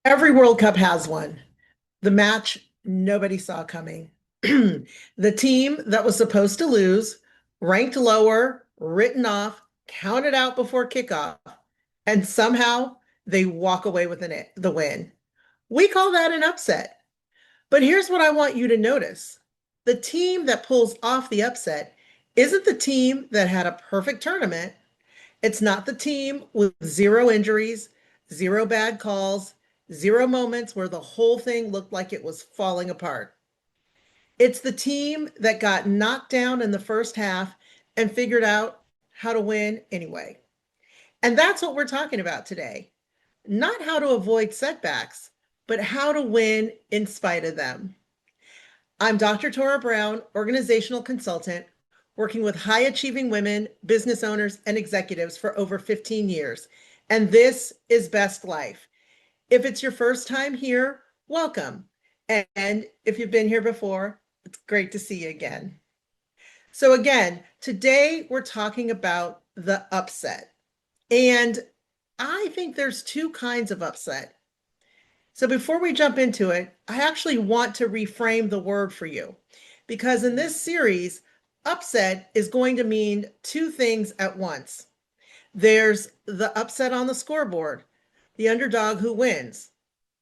Every World Cup has one. The match nobody saw coming. The team that was supposed to lose, ranked lower, written off, counted out before kickoff, and somehow they walk away with the win. We call that an upset. But here's what I want you to notice. The team that pulls off the upset isn't the team that had a perfect tournament. It's not the team with zero injuries, zero bad calls, zero moments where the whole thing looked like it was falling apart. It's the team that got knocked down in the first half and figured out how to win anyway. And that's what we're talking about today. Not how to avoid setbacks, but how to win in spite of them. I'm Dr. Tora Brown, organizational consultant, working with high achieving women, business owners, and executives for over 15 years. And this is Best Life. If it's your first time here, welcome. And if you've been here before, it's great to see you again. So, again, today we're talking about the upset. And I think there's two kinds of upset. So before we jump into it, I actually want to reframe the word for you because in this series, upset is going to mean two things at once. There's the upset on the scoreboard, the underdog who wins.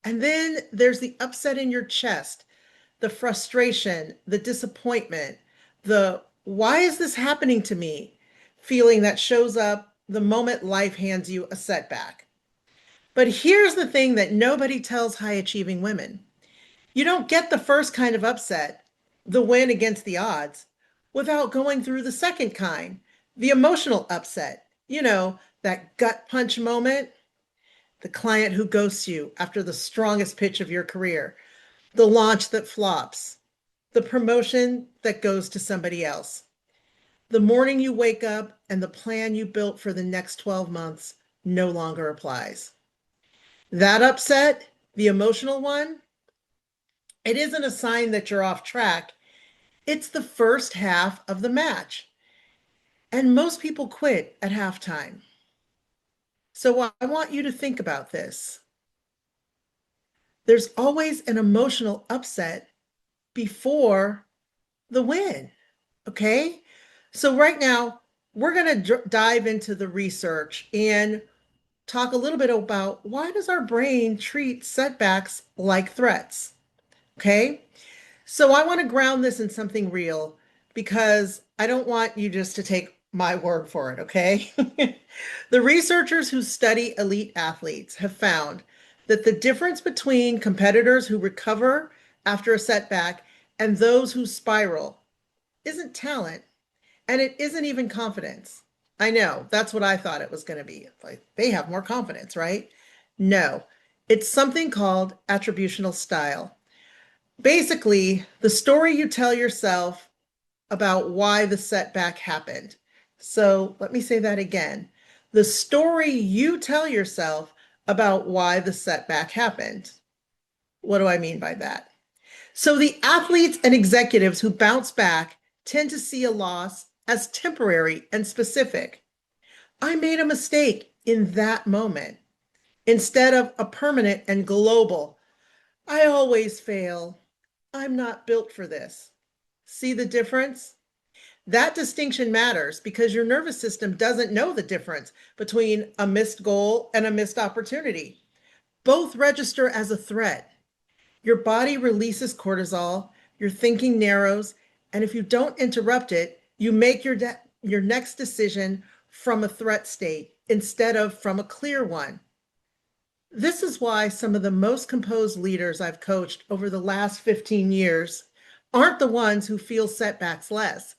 And then there's the upset in your chest, the frustration, the disappointment, the why is this happening to me feeling that shows up the moment life hands you a setback. But here's the thing that nobody tells high achieving women. You don't get the first kind of upset, the win against the odds, without going through the second kind, the emotional upset. That gut punch moment, the client who ghosts you after the strongest pitch of your career, the launch that flops, the promotion that goes to somebody else, the morning you wake up and the plan you built for the next 12 months no longer applies. That upset, the emotional one, it isn't a sign that you're off track. It's the first half of the match. And most people quit at halftime. So I want you to think about this. There's always an emotional upset before the win. Okay. So right now, we're going to dive into the research and talk a little bit about why does our brain treat setbacks like threats? Okay. So I want to ground this in something real because I don't want you just to take my word for it, okay? The researchers who study elite athletes have found that the difference between competitors who recover after a setback and those who spiral isn't talent and it isn't even confidence. I know, that's what I thought it was going to be. Like they have more confidence, right? No, it's something called attributional style. Basically, the story you tell yourself about why the setback happened. So let me say that again. The story you tell yourself about why the setback happened. What do I mean by that? So the athletes and executives who bounce back tend to see a loss as temporary and specific. I made a mistake in that moment instead of a permanent and global. I always fail. I'm not built for this. See the difference? That distinction matters because your nervous system doesn't know the difference between a missed goal and a missed opportunity. Both register as a threat. Your body releases cortisol, your thinking narrows, and if you don't interrupt it, you make your next decision from a threat state instead of from a clear one. This is why some of the most composed leaders I've coached over the last 15 years aren't the ones who feel setbacks less.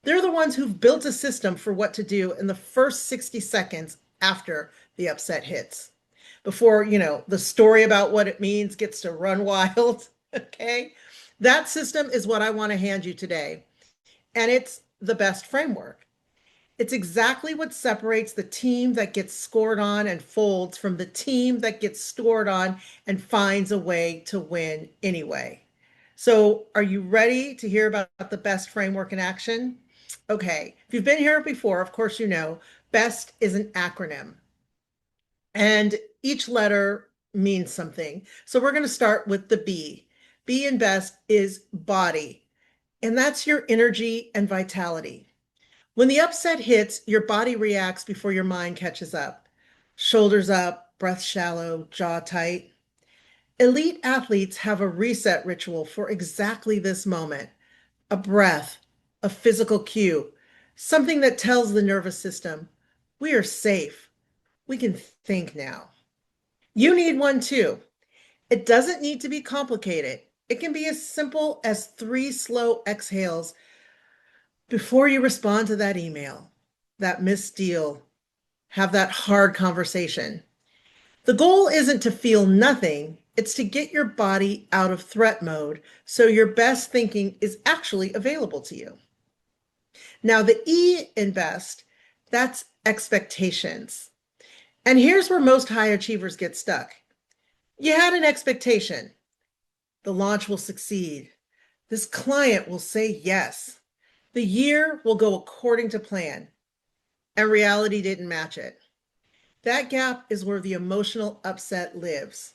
They're the ones who've built a system for what to do in the first 60 seconds after the upset hits. Before, the story about what it means gets to run wild. Okay. That system is what I want to hand you today. And it's the best framework. It's exactly what separates the team that gets scored on and folds from the team that gets scored on and finds a way to win anyway. So, are you ready to hear about the best framework in action? Okay, if you've been here before, of course, BEST is an acronym. And each letter means something. So we're going to start with the B. B in best is body, and that's your energy and vitality. When the upset hits, your body reacts before your mind catches up. Shoulders up, breath shallow, jaw tight. Elite athletes have a reset ritual for exactly this moment: a breath, a physical cue, something that tells the nervous system, we are safe. We can think now. You need one too. It doesn't need to be complicated. It can be as simple as 3 slow exhales before you respond to that email, that missed deal, have that hard conversation. The goal isn't to feel nothing, it's to get your body out of threat mode so your best thinking is actually available to you. Now, the E in best, that's expectations. And here's where most high achievers get stuck. You had an expectation. The launch will succeed. This client will say yes. The year will go according to plan. And reality didn't match it. That gap is where the emotional upset lives.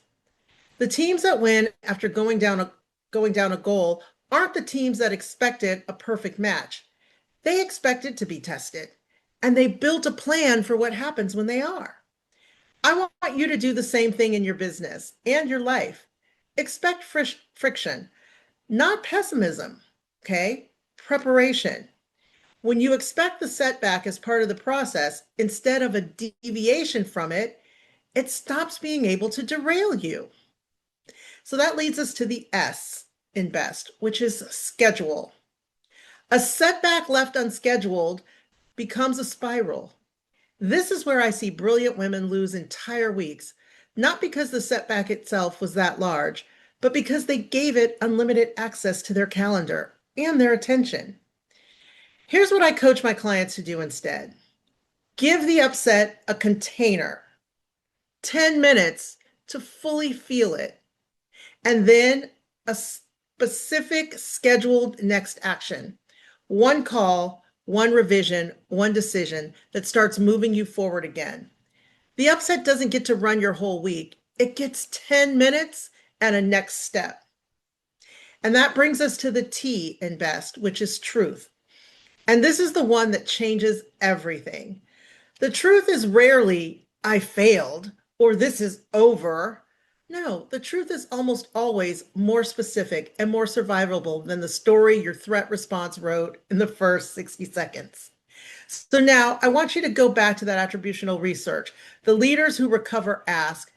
The teams that win after going down a goal aren't the teams that expected a perfect match. They expected to be tested, and they built a plan for what happens when they are. I want you to do the same thing in your business and your life. Expect friction, not pessimism, okay? Preparation. When you expect the setback as part of the process instead of a deviation from it, it stops being able to derail you. So that leads us to the S in best, which is schedule. A setback left unscheduled becomes a spiral. This is where I see brilliant women lose entire weeks, not because the setback itself was that large, but because they gave it unlimited access to their calendar and their attention. Here's what I coach my clients to do instead: give the upset a container, 10 minutes to fully feel it, and then a specific scheduled next action. One call, one revision, one decision that starts moving you forward again. The upset doesn't get to run your whole week. It gets 10 minutes and a next step. And that brings us to the T in best, which is truth. And this is the one that changes everything. The truth is rarely, I failed, or this is over. No, the truth is almost always more specific and more survivable than the story your threat response wrote in the first 60 seconds. So now I want you to go back to that attributional research. The leaders who recover ask,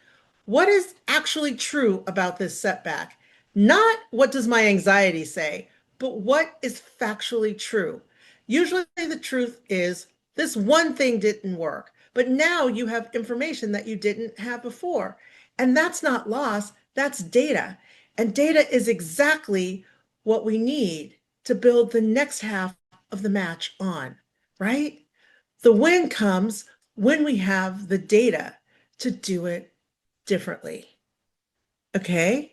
what is actually true about this setback? Not what does my anxiety say, but what is factually true? Usually the truth is this one thing didn't work, but now you have information that you didn't have before. And that's not loss, that's data. And data is exactly what we need to build the next half of the match on, right? The win comes when we have the data to do it differently. Okay?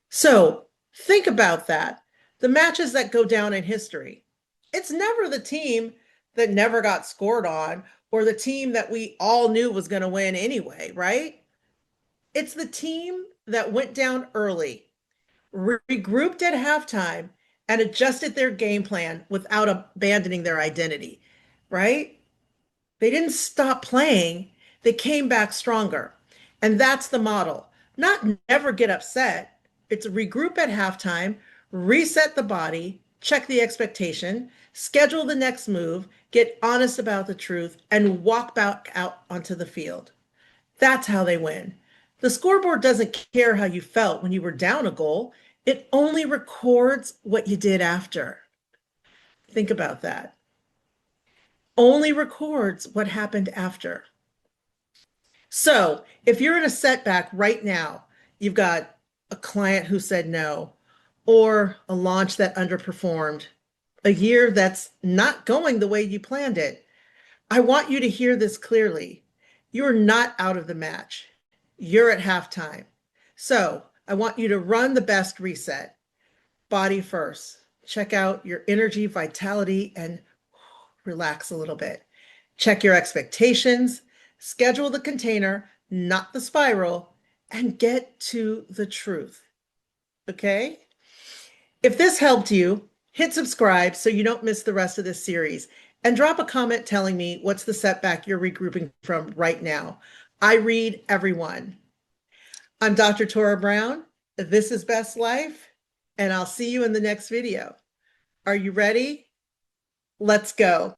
So think about that. The matches that go down in history, it's never the team that never got scored on or the team that we all knew was going to win anyway, right? It's the team that went down early, regrouped at halftime, and adjusted their game plan without abandoning their identity, right? They didn't stop playing, they came back stronger. And that's the model. Not never get upset. It's regroup at halftime, reset the body, check the expectation, schedule the next move, get honest about the truth, and walk back out onto the field. That's how they win. The scoreboard doesn't care how you felt when you were down a goal, it only records what you did after. Think about that. Only records what happened after. So if you're in a setback right now, you've got a client who said no, or a launch that underperformed, a year that's not going the way you planned it, I want you to hear this clearly. You're not out of the match. You're at halftime. So I want you to run the best reset. Body first. Check out your energy, vitality, and relax a little bit. Check your expectations, schedule the container, not the spiral, and get to the truth. Okay? If this helped you, hit subscribe so you don't miss the rest of this series. And drop a comment telling me what's the setback you're regrouping from right now. I read everyone. I'm Dr. Tora Brown. This is Best Life, and I'll see you in the next video. Are you ready? Let's go.